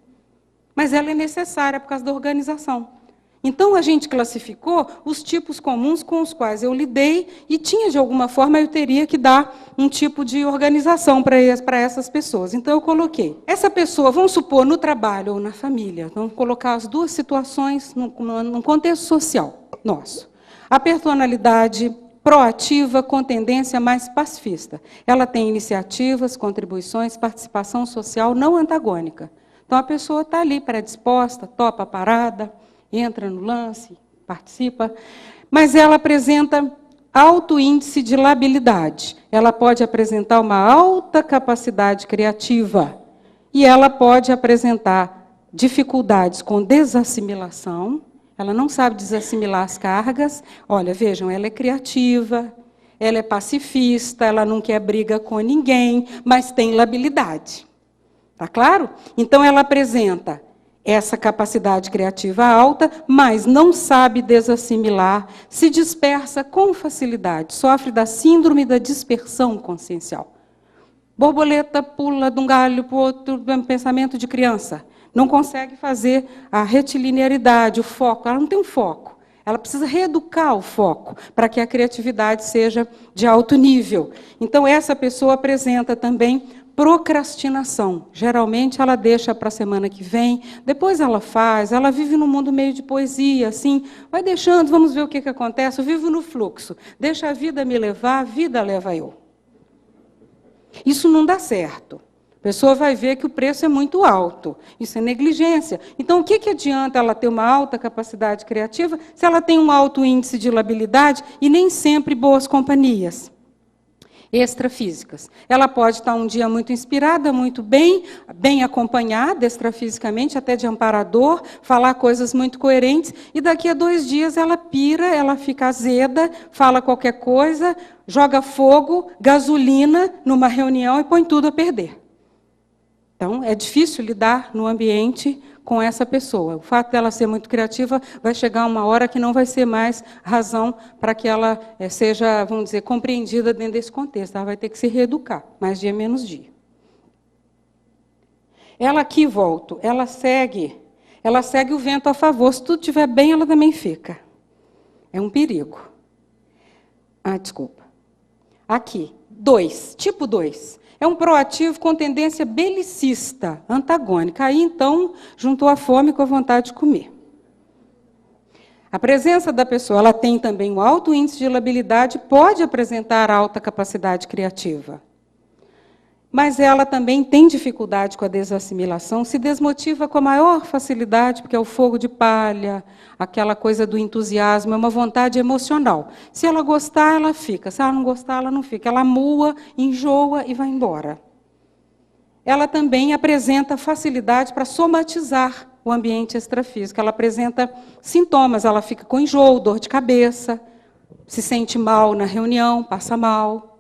Mas ela é necessária por causa da organização. Então, a gente classificou os tipos comuns com os quais eu lidei e tinha, de alguma forma, eu teria que dar um tipo de organização para essas pessoas. Então, eu coloquei. Essa pessoa, vamos supor, no trabalho ou na família, vamos colocar as duas situações num contexto social nosso. A personalidade proativa com tendência mais pacifista. Ela tem iniciativas, contribuições, participação social não antagônica. Então, a pessoa está ali predisposta, topa a parada, entra no lance, participa, mas ela apresenta alto índice de labilidade. Ela pode apresentar uma alta capacidade criativa e ela pode apresentar dificuldades com desassimilação. Ela não sabe desassimilar as cargas. Olha, vejam, ela é criativa, ela é pacifista, ela não quer briga com ninguém, mas tem labilidade. Tá claro? Então, ela apresenta essa capacidade criativa alta, mas não sabe desassimilar, se dispersa com facilidade, sofre da síndrome da dispersão consciencial. Borboleta pula de um galho para o outro, pensamento de criança. Não consegue fazer a retilinearidade, o foco. Ela não tem um foco. Ela precisa reeducar o foco para que a criatividade seja de alto nível. Então, essa pessoa apresenta também procrastinação. Geralmente, ela deixa para a semana que vem, depois ela faz, ela vive num mundo meio de poesia, assim, vai deixando, vamos ver o que acontece, eu vivo no fluxo, deixa a vida me levar, a vida leva eu. Isso não dá certo. A pessoa vai ver que o preço é muito alto, isso é negligência. Então, o que adianta ela ter uma alta capacidade criativa se ela tem um alto índice de labilidade e nem sempre boas companhias extrafísicas? Ela pode estar um dia muito inspirada, muito bem acompanhada extrafisicamente, até de amparador, falar coisas muito coerentes, e daqui a 2 dias ela pira, ela fica azeda, fala qualquer coisa, joga fogo, gasolina numa reunião e põe tudo a perder. Então, é difícil lidar no ambiente com essa pessoa. O fato dela ser muito criativa vai chegar uma hora que não vai ser mais razão para que ela seja, vamos dizer, compreendida dentro desse contexto. Ela vai ter que se reeducar, mais dia, menos dia. Ela aqui, volto, ela segue o vento a favor. Se tudo estiver bem, ela também fica. É um perigo. Desculpa. Aqui, 2, tipo 2. É um proativo com tendência belicista, antagônica. Aí, então, juntou a fome com a vontade de comer. A presença da pessoa, ela tem também um alto índice de labilidade, pode apresentar alta capacidade criativa. Mas ela também tem dificuldade com a desassimilação, se desmotiva com a maior facilidade, porque é o fogo de palha, aquela coisa do entusiasmo, é uma vontade emocional. Se ela gostar, ela fica. Se ela não gostar, ela não fica. Ela mua, enjoa e vai embora. Ela também apresenta facilidade para somatizar o ambiente extrafísico. Ela apresenta sintomas, ela fica com enjoo, dor de cabeça, se sente mal na reunião, passa mal.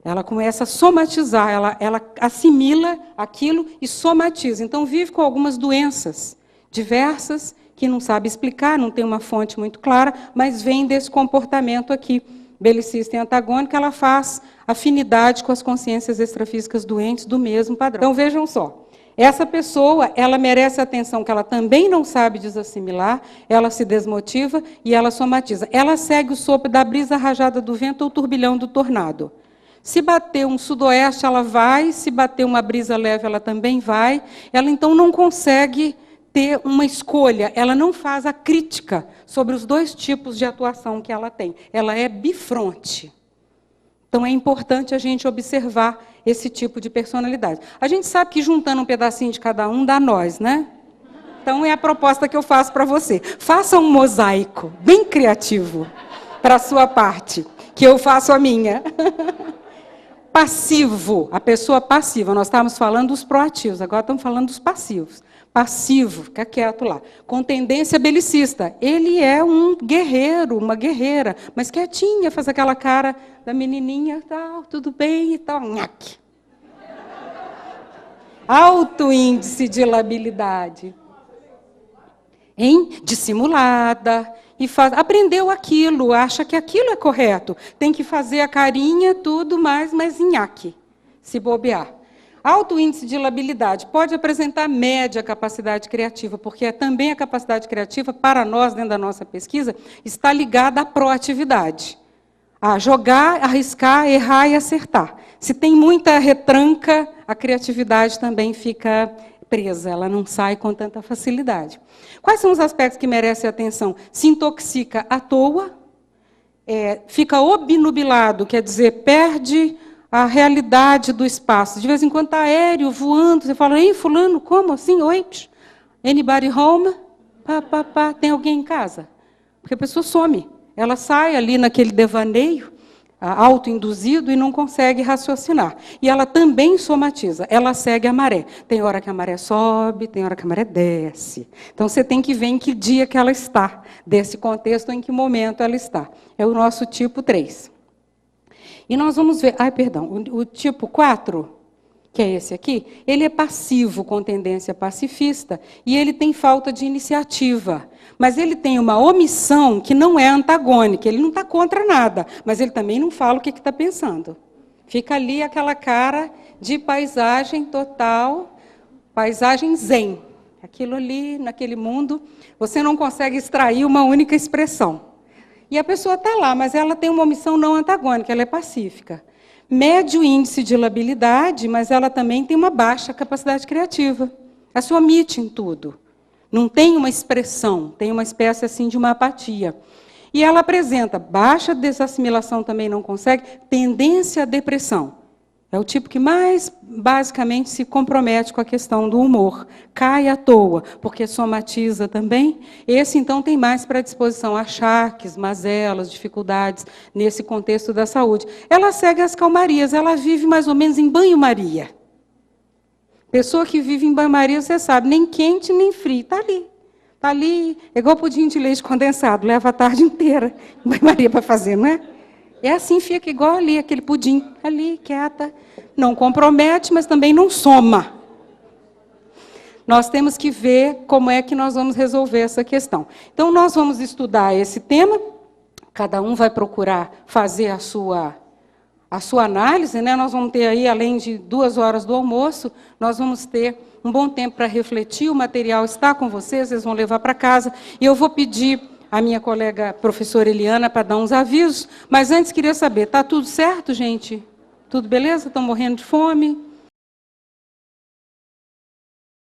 Ela começa a somatizar, ela assimila aquilo e somatiza. Então, vive com algumas doenças diversas, que não sabe explicar, não tem uma fonte muito clara, mas vem desse comportamento aqui, belicista e antagônico, ela faz afinidade com as consciências extrafísicas doentes do mesmo padrão. Então, vejam só, essa pessoa, ela merece atenção, que ela também não sabe desassimilar, ela se desmotiva e ela somatiza. Ela segue o sopro da brisa rajada do vento ou turbilhão do tornado. Se bater um sudoeste, ela vai. Se bater uma brisa leve, ela também vai. Ela, então, não consegue ter uma escolha. Ela não faz a crítica sobre os dois tipos de atuação que ela tem. Ela é bifronte. Então, é importante a gente observar esse tipo de personalidade. A gente sabe que, juntando um pedacinho de cada um, dá nós, né? Então, é a proposta que eu faço para você. Faça um mosaico bem criativo para a sua parte, que eu faço a minha. Passivo, a pessoa passiva. Nós estávamos falando dos proativos, agora estamos falando dos passivos. Passivo, fica quieto lá. Com tendência belicista. Ele é um guerreiro, uma guerreira, mas quietinha, faz aquela cara da menininha, tal, tudo bem e tal. Nhaque. Alto índice de labilidade. Dissimulada. E aprendeu aquilo, acha que aquilo é correto. Tem que fazer a carinha, tudo mais, mas nhaque, se bobear. Alto índice de labilidade. Pode apresentar média capacidade criativa, porque também a capacidade criativa, para nós, dentro da nossa pesquisa, está ligada à proatividade. A jogar, arriscar, errar e acertar. Se tem muita retranca, a criatividade também fica presa, ela não sai com tanta facilidade. Quais são os aspectos que merecem atenção? Se intoxica à toa, fica obnubilado, quer dizer, perde a realidade do espaço. De vez em quando está aéreo, voando, você fala, ei, fulano, como assim? Oi? Anybody home? Tem alguém em casa? Porque a pessoa some. Ela sai ali naquele devaneio, autoinduzido, e não consegue raciocinar. E ela também somatiza, ela segue a maré. Tem hora que a maré sobe, tem hora que a maré desce. Então, você tem que ver em que dia que ela está, desse contexto, em que momento ela está. É o nosso tipo 3. E nós vamos ver, o tipo 4, que é esse aqui, ele é passivo, com tendência pacifista, e ele tem falta de iniciativa. Mas ele tem uma omissão que não é antagônica, ele não está contra nada, mas ele também não fala o que está pensando. Fica ali aquela cara de paisagem total, paisagem zen. Aquilo ali, naquele mundo, você não consegue extrair uma única expressão. E a pessoa está lá, mas ela tem uma omissão não antagônica, ela é pacífica. Médio índice de labilidade, mas ela também tem uma baixa capacidade criativa. Ela se omite em tudo. Não tem uma expressão, tem uma espécie assim de uma apatia. E ela apresenta baixa desassimilação, também não consegue, tendência à depressão. É o tipo que mais, basicamente, se compromete com a questão do humor. Cai à toa, porque somatiza também. Esse, então, tem mais predisposição a achaques, mazelas, dificuldades nesse contexto da saúde. Ela segue as calmarias, ela vive mais ou menos em banho-maria. Pessoa que vive em banho-maria, você sabe, nem quente nem frio, está ali. Está ali, é igual pudim de leite condensado, leva a tarde inteira em banho-maria para fazer, não é? É assim, fica igual ali, aquele pudim, ali, quieta. Não compromete, mas também não soma. Nós temos que ver como é que nós vamos resolver essa questão. Então, nós vamos estudar esse tema, cada um vai procurar fazer a sua análise, né? Nós vamos ter aí, além de 2 horas do almoço, nós vamos ter um bom tempo para refletir, o material está com vocês vão levar para casa, e eu vou pedir a minha colega professora Eliana para dar uns avisos, mas antes queria saber, está tudo certo, gente? Tudo beleza? Estão morrendo de fome?